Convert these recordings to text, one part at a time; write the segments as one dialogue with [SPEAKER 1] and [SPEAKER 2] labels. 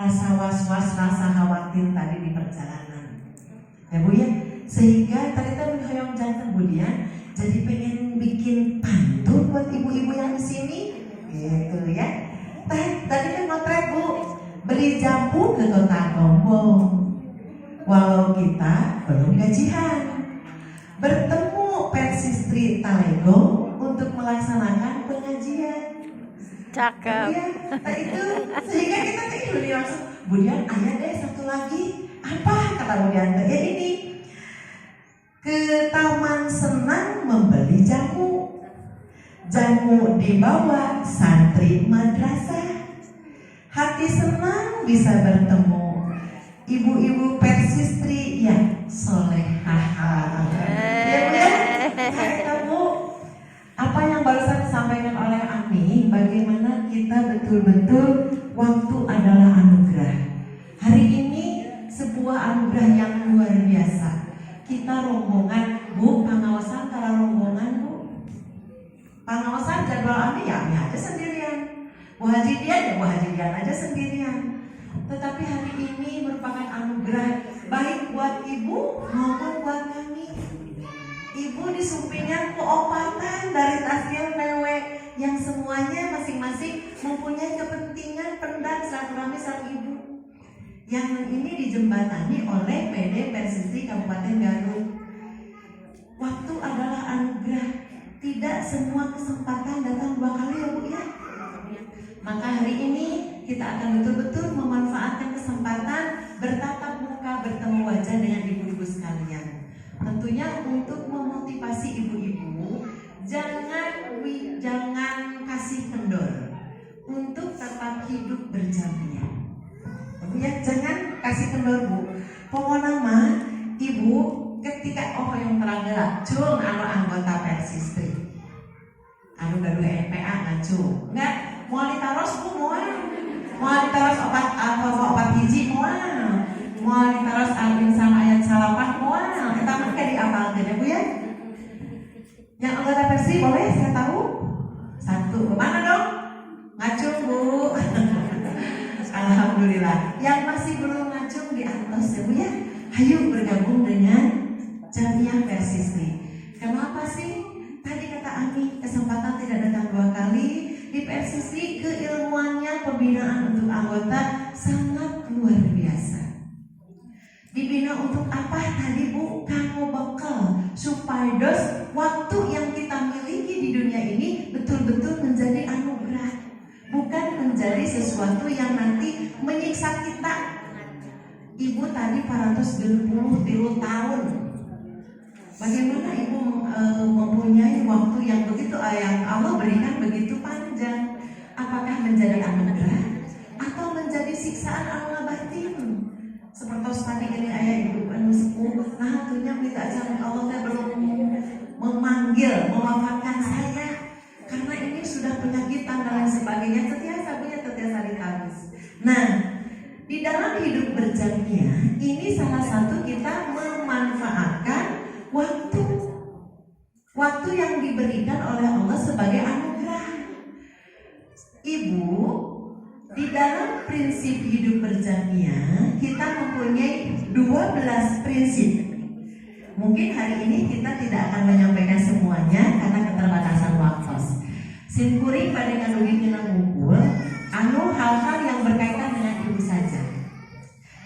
[SPEAKER 1] rasa was-was, rasa khawatir tadi di perjalanan. Ya Bu ya, sehingga ternyata menghayang jantan kemudian jadi pengen bikin pantun buat ibu-ibu yang di sini, gitu ya. Tadi kan motret Bu, beli jambu ke kota Gombong. Walau kita belum gajian, bertemu Persistri Talego untuk melaksanakan pengajian.
[SPEAKER 2] Cakep.
[SPEAKER 1] Ya, nah itu sehingga kita beli langsung. Budian ayah deh satu lagi. Apa kata Budian? Ya ini, ke taman senang membeli jamu. Jamu dibawa santri madrasah. Hati senang bisa bertemu ibu-ibu Persistri yang solehah. Ya Bu ya, kamu apa yang barusan disampaikan oleh Ami, bagaimana kita betul-betul waktu adalah anugerah. Hari ini sebuah anugerah yang luar biasa. Kita rombongan, Bu, pengawasan para rombongan Bu. Pengawasan jadwal Ami ya Ami aja sendirian. Bu Haji Dian ya Bu Haji Dian aja sendirian. Tetapi hari ini merupakan anugerah baik buat ibu maupun buat kami. Ibu disumpingkan keopatan dari tasbih mewek yang semuanya masing-masing mempunyai kepentingan pendak silaturahmi sang ibu. Yang ini dijembatani oleh PD Persistri Kabupaten Garut. Waktu adalah anugerah. Tidak semua kesempatan datang dua kali ya Bu ya. Maka hari ini kita akan betul-betul memanfaatkan kesempatan bertatap muka, bertemu wajah dengan ibu-ibu sekalian. Tentunya untuk memotivasi ibu-ibu, jangan kasih kendor untuk tetap hidup berjamiah. Ya, jangan kasih kendor Bu. Pokoknya mah ibu ketika yang terangga cung anggota Persistri. Anu baru NPA ngacung. Enggak, mau ditaros Bu mau ditaros opat hiji mau ditaros al-insan ayat salapan mau kita mah kayak diapalkeun ya Bu ya. Yang anggota Persi boleh saya tahu? Satu, kemana dong? Ngacung Bu. Alhamdulillah. Yang masih belum ngacung di atas ya Bu ya. Ayo bergabung dengan Jamiah Persistri. Kenapa sih? Tadi kata Ami, kesempatan tidak datang dua kali. Di Persistri keilmuannya pembinaan untuk anggota sangat luar biasa. Dibina untuk apa tadi Bu? Kamu bekal supaya waktu yang kita miliki di dunia ini betul-betul menjadi anugerah, bukan menjadi sesuatu yang nanti menyiksa kita. Ibu tadi 420 tahun. Bagaimana ibu mempunyai waktu yang begitu yang Allah berikan begitu panjang? Apakah menjadi anugerah atau menjadi siksaan Allah batin? Seperti tadi ini ayah ibu anu sepuh, nah tentunya minta sama Allah teh belum memanggil, mewafatkan saya karena ini sudah penyakitan dan lain sebagainya. Setiasa ditangis. Nah, di dalam hidup berjamiah ini salah satu kita memanfaatkan waktu yang diberikan oleh Allah sebagai anugerah. Ibu, di dalam prinsip hidup berjamiah kita mempunyai 12 prinsip. Mungkin hari ini kita tidak akan menyampaikan semuanya karena keterbatasan waktu. Simkuring pada ngadugi kena ngumpul hal-hal yang berkaitan dengan ibu saja.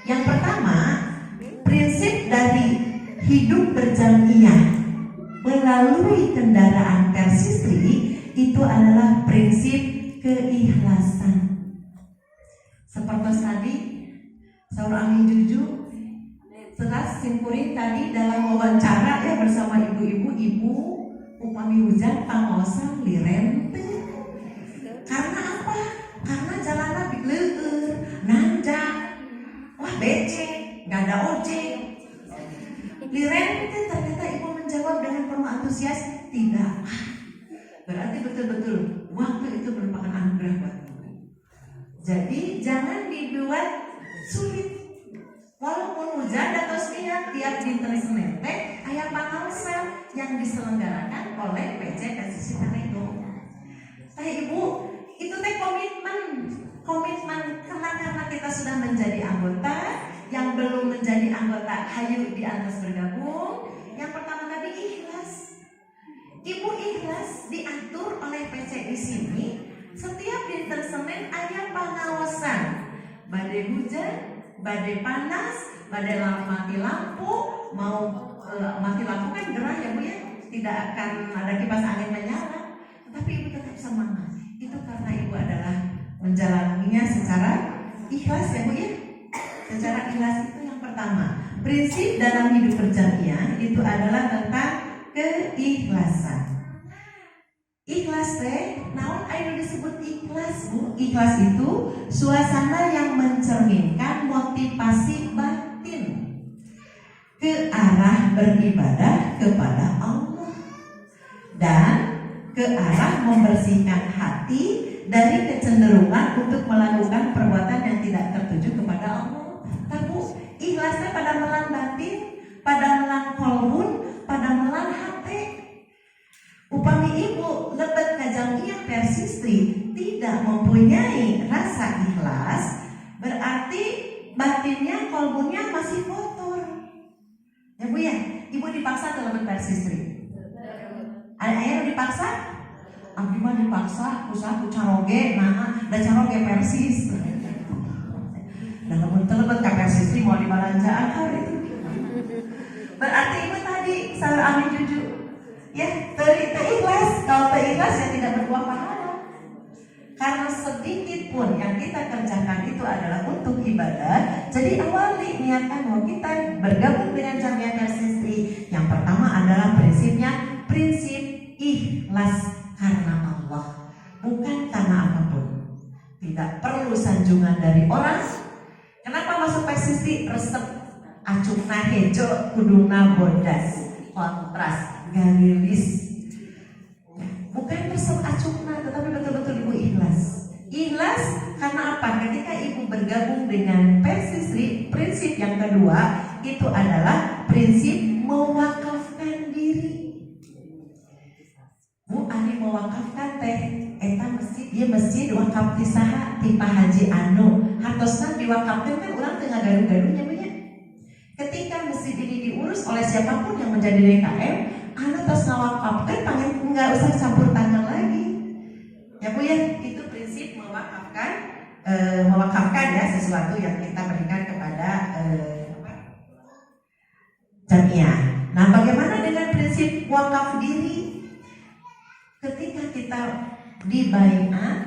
[SPEAKER 1] Yang pertama, prinsip dari hidup berjamiah melalui kendaraan Persistri itu adalah prinsip keikhlasan. Seperti tadi Saudara Ami Juju setelah simkuring tadi dalam wawancara ya bersama ibu-ibu upami hujan pangosan lirente. Karena apa? Karena jalannya bileur, nanjak, wah becek, nggak ada ojek. Lirente ternyata ibu menjawab dengan penuh antusias, tidak. Berarti betul-betul waktu itu merupakan anugerah buat ibu. Jadi jangan dibuat sulit. Walaupun hujan atau siang tiap dinten Senin teh aya pangaosan yang diselenggarakan oleh PC Persistri Talego. Teh ibu, itu teh komitmen karena kita sudah menjadi anggota, yang belum menjadi anggota, hayu di atas bergabung. Yang pertama tadi ikhlas. Ibu ikhlas diatur oleh PC di sini. Setiap dinten Senin ayah pengawasan. Badai hujan, badai panas, badai mati lampu, mau mati lampu kan gerah ya Bu ya, tidak akan ada kipas angin menyala. Tapi ibu tetap semangat. Itu karena ibu adalah menjalaninya secara ikhlas ya Bu ya. Secara ikhlas itu yang pertama. Prinsip dalam hidup berjamiah itu adalah tentang keikhlasan. Ikhlas teh, naon anu disebut ikhlas Bu? Ikhlas itu suasana yang mencerminkan motivasi batin ke arah beribadah kepada Allah dan ke arah membersihkan hati dari kecenderungan untuk melakukan perbuatan yang tidak tertuju kepada Allah. Tapi ikhlasnya pada melan batin, pada melan kolbun, pada melan hati. Upami ibu lebet kajamiah persistri tidak mempunyai rasa ikhlas, berarti batinnya, kolbunnya masih kotor. Ya Bu ya, ibu dipaksa ke lebet persistri. Ayah dipaksa? Abdi mah dipaksa, usaha ku caroge, nah, dan caroge persis. Dan namun telebet ke persistri mau dibalanjaan hari itu. Berarti ibu tadi sahur amin jujur. Ya, terikhlas. Kalau terikhlas ya tidak berbuah pahala. Karena sedikit pun yang kita kerjakan itu adalah untuk ibadah. Jadi awali niatkan bahwa kita bergabung dengan jamiah persistri. Yang pertama adalah prinsipnya, prinsip ikhlas karena Allah, bukan karena apapun. Tidak perlu sanjungan dari orang. Kenapa masuk persistri? Resep acungna hejo, kudungna bodas, kontras, galilis. Bukan resep acungna, tetapi betul-betul ibu ikhlas. Ikhlas karena apa? Ketika ibu bergabung dengan persistri, prinsip yang kedua itu adalah prinsip mewakafkan diri. Bu ari mewakafkan teh eta masjid, dia masjid wakaf ti saha ti Pak Haji anu hartosna diwakafkeun kan urang teu ngagaduh-gaduhnya banyak. Ketika masjid ini diurus oleh siapapun yang menjadi DKM, anu tos ngawakafkeun pangen enggak usah campur tangan lagi. Ya Bu ya, itu prinsip mewakafkan ya sesuatu yang kita berikan kepada jamiah. Nah, bagaimana dengan prinsip wakaf diri? Ketika kita dibaiat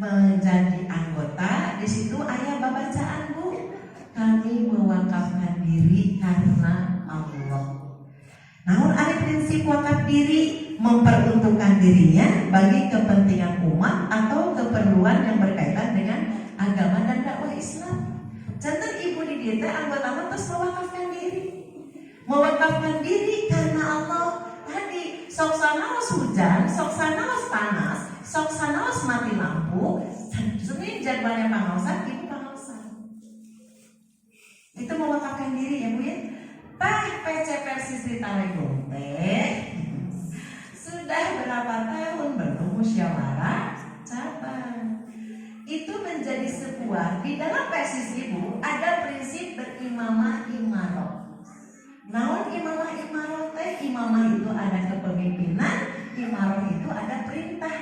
[SPEAKER 1] menjadi anggota, di situ ayat babacaan Bu, kami mewakafkan diri karena Allah. Namun ada prinsip wakaf diri, memperuntukkan dirinya bagi kepentingan umat atau keperluan yang berkaitan dengan agama dan dakwah Islam. Jantan ibu di dia anggota terus mewakafkan diri. Mewakafkan diri karena Allah. Tadi sok sanaos hujan, sok sanaos panas, sok sanaos mati lampu. Sebenarnya jadwalnya pengawasan, ibu pengawasan. Itu mewakafkan diri ya Bu ya. Tah PC Persistri Talegong teh sudah berapa tahun bermusyawarah cabang. Itu menjadi sebuah, di dalam Persistri Bu ada prinsip berimamah imaroh. Namun imamah imaroh teh, imamah itu ada kepemimpinan, imaroh itu ada perintah.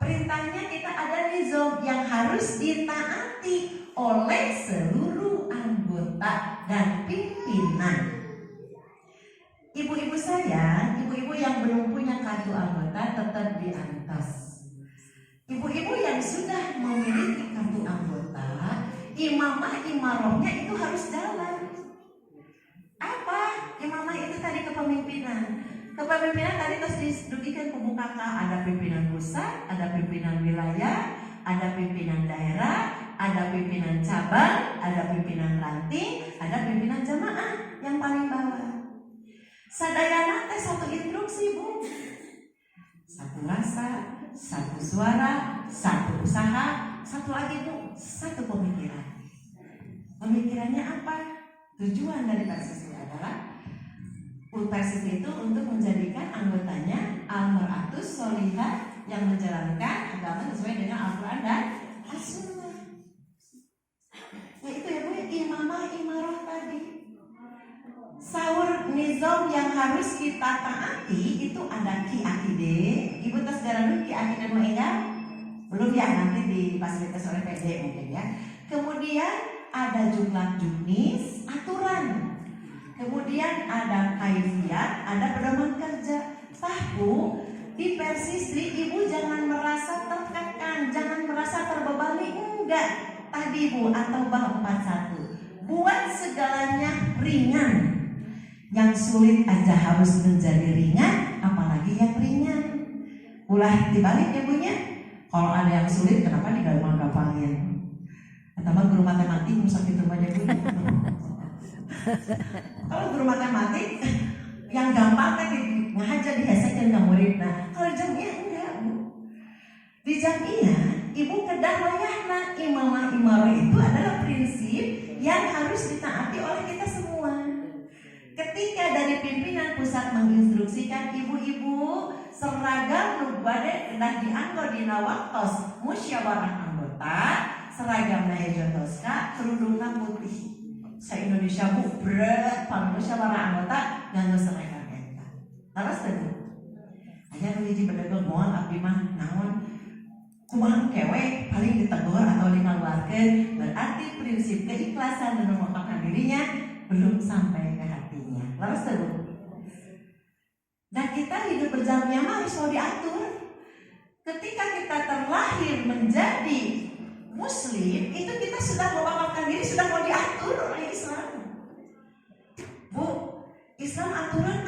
[SPEAKER 1] Perintahnya kita ada nizam yang harus ditaati oleh seluruh anggota dan pimpinan. Ibu-ibu saya, ibu-ibu yang belum punya kartu anggota tetap di atas. Ibu-ibu yang sudah memiliki kartu anggota, imamah imarohnya itu harus jalan. Apa? Imamah itu tadi kepemimpinan. Kepemimpinan tadi terus didudukikan pembukaan, ada pimpinan pusat, ada pimpinan wilayah, ada pimpinan daerah, ada pimpinan cabang, ada pimpinan ranting, ada pimpinan jamaah yang paling bawah. Sadayana teh satu instruksi Bu, satu rasa, satu suara, satu usaha, satu lagi Bu, satu pemikiran. Pemikirannya apa? Tujuan dari Persistri adalah Persistri itu untuk menjadikan anggotanya al-mar'atus sholihah yang menjalankan agama sesuai dengan Al-Quran dan As-Sunnah. imamah imaroh tadi. Sahur nizam yang harus kita taati itu ada ki akide. Ibu tas garanut ki akide mau ingat? Belum ya, nanti difasilitasi oleh PD mungkin ya. Kemudian ada jumlah jenis aturan. Kemudian ada kaifiat, ada pedoman kerja. Tahu di persistri ibu jangan merasa tertekan, jangan merasa terbebani, enggak. Tadi Bu atau bab 41. Buat segalanya ringan. Yang sulit aja harus menjadi ringan, apalagi yang ringan. Ulah dibalik ya Bu nya. Kalau ada yang sulit, kenapa digampang-gampangin? Atau guru matematik sakit rumahnya Bu. Kalau guru matematik yang gampang kan ngajar dihasilkan ke murid. Nah, kalau jamiah enggak Bu. Di jamiah, ibu kedah layahna imamah imarah itu adalah prinsip yang harus ditaati oleh kita semua. Ketika dari pimpinan pusat menginstruksikan ibu-ibu seragam nubade kedah dianggo dina waktos musyawarah anggota seragam naejo toska kerudungna putih. Se-Indonesia Bu berat pan musyawarah anggota nganggo seragam eta. Terus tadi aya nu hiji pedagang moal abdi mah naon kumaha kewe paling ditegur atau dikeluarkeun, berarti prinsip keikhlasan dan mewakafkan dirinya belum sampai ke hatinya. Laras terus. Nah kita hidup berjamiah harus mau diatur. Ketika kita terlahir menjadi Muslim, itu kita sudah mewakafkan diri, sudah mau diatur oleh Islam. Bu, Islam aturan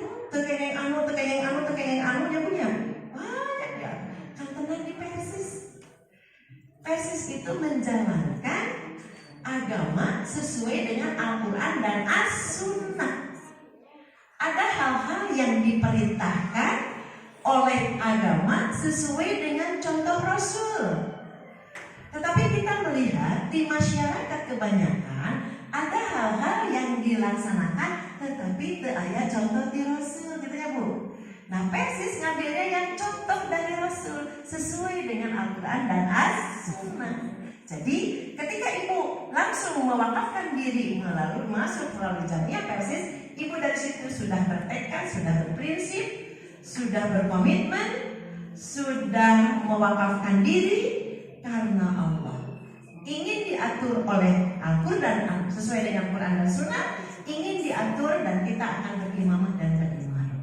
[SPEAKER 1] Bu. Tekeng anu ya Bu ya. Banyak ya. Kantenan di Persis. Persis itu menjalankan agama sesuai dengan Al-Quran dan As-Sunnah. Ada hal-hal yang diperintahkan oleh agama sesuai dengan contoh Rasul. Tetapi kita melihat di masyarakat kebanyakan ada hal-hal yang dilaksanakan tetapi teu aya contoh di Rasul gitu ya Bu. Nah Persis ngambilnya yang contoh dari Rasul sesuai dengan Al-Quran dan As-Sunnah. Jadi ketika ibu langsung mewakafkan diri melalui jamiah Persis, ibu dari situ sudah bertekad, sudah berprinsip, sudah berkomitmen, sudah mewakafkan diri karena Allah. Ingin diatur oleh Al-Quran sesuai dengan Quran dan Sunnah, ingin diatur dan kita akan berimamah dan berimarah.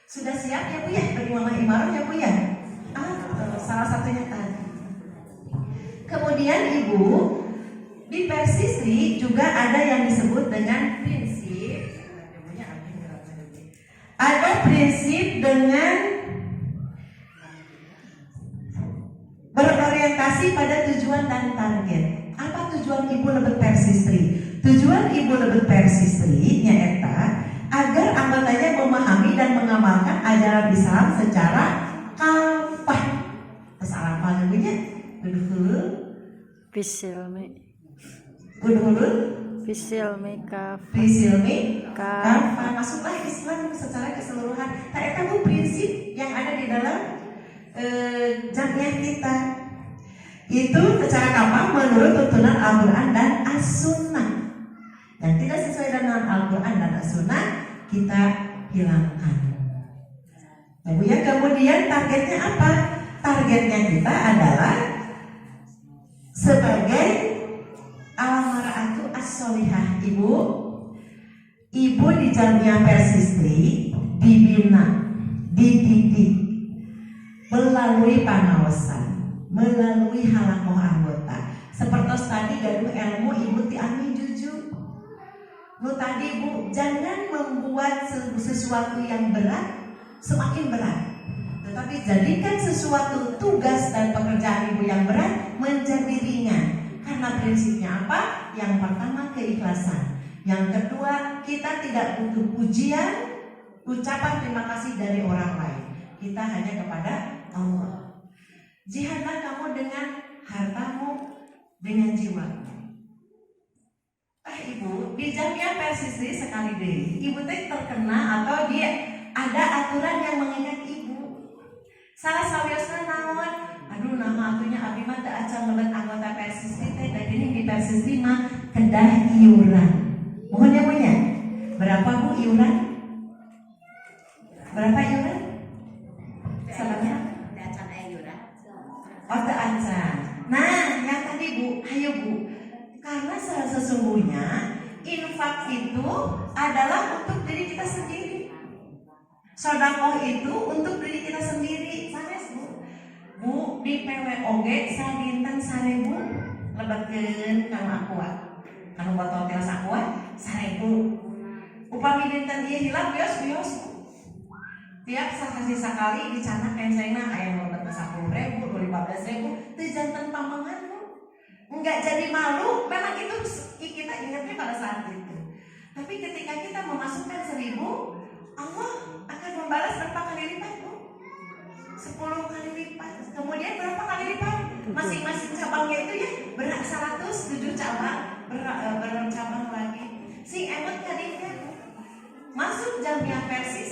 [SPEAKER 1] Sudah siap ya Bu ya berimamah imarah ya Bu ya? Salah satunya tadi. Kemudian Ibu di Persistri juga ada yang disebut dengan prinsip. Ada prinsip dengan berorientasi pada tujuan dan target. Apa tujuan Ibu lebet Persistri? Tujuan Ibu lebet Persistri nyaeta agar anggotanya memahami dan mengamalkan ajaran Islam secara kafah. Terus apa namanya?
[SPEAKER 2] Bisilmi
[SPEAKER 1] kafa. Masuklah Islam secara keseluruhan. Tak eta Bu prinsip yang ada di dalam jamiah kita. Itu secara kafah menurut tuntunan Al-Quran dan As-Sunnah. Yang tidak sesuai dengan Al-Quran dan As-Sunnah kita hilangkan. Nah, Bu ya, kemudian targetnya apa? Targetnya kita adalah sebagai al-mar'atu as-solihah. Ibu di jamiah Persistri dibina, dididik melalui pengawasan, melalui halakoh anggota. Seperti tadi gaduh ilmu ibu tiami jujur. Nu tadi Bu, jangan membuat sesuatu yang berat semakin berat. Tetapi jadikan sesuatu tugas dan pekerjaan ibu yang berat menjadi ringan. Karena prinsipnya apa? Yang pertama keikhlasan. Yang kedua kita tidak butuh pujian, ucapan terima kasih dari orang lain. Kita hanya kepada Allah. Jihadlah kamu dengan hartamu, dengan jiwamu. Ibu di jamiah Persistri sekali deh, ibu teh terkena atau dia ada aturan yang mengingat ibu. Salah sawiosna naon? Aduh nama atunya abdi mah teu acan meuleut anggota Persistri teh da geuning di Persistri mah kedah iuran. Mohon yang punya. Berapa Bu iuran? Berapa iuran? Salahnya? Oh, acan. Nah, yang tadi Bu, ayo Bu. Karena sesungguhnya infak itu adalah untuk diri kita sendiri. Sedekah itu untuk diri kita sendiri. Sanes Bu. Bu di PWOG sadinten 1000 lebetkeun kanggo aqua. Kanggo botol tilas aqua 1000. Upami dinten ieu hilang bios-bios. Tiap sakali sakali dicanak kensengna aya nu lebet 10.000, 15.000 teu janten pamangan Bu. Enggak jadi malu, memang itu kita ingatnya pada saat itu. Tapi ketika kita memasukkan 1000, Allah akan membalas berapa kali lipat Bu? 10 kali lipat. Kemudian berapa kali lipat? Masing-masing cabangnya itu ya berat 107 cabang, bercabang lagi. Si emot tadinya masuk Jamiah Persis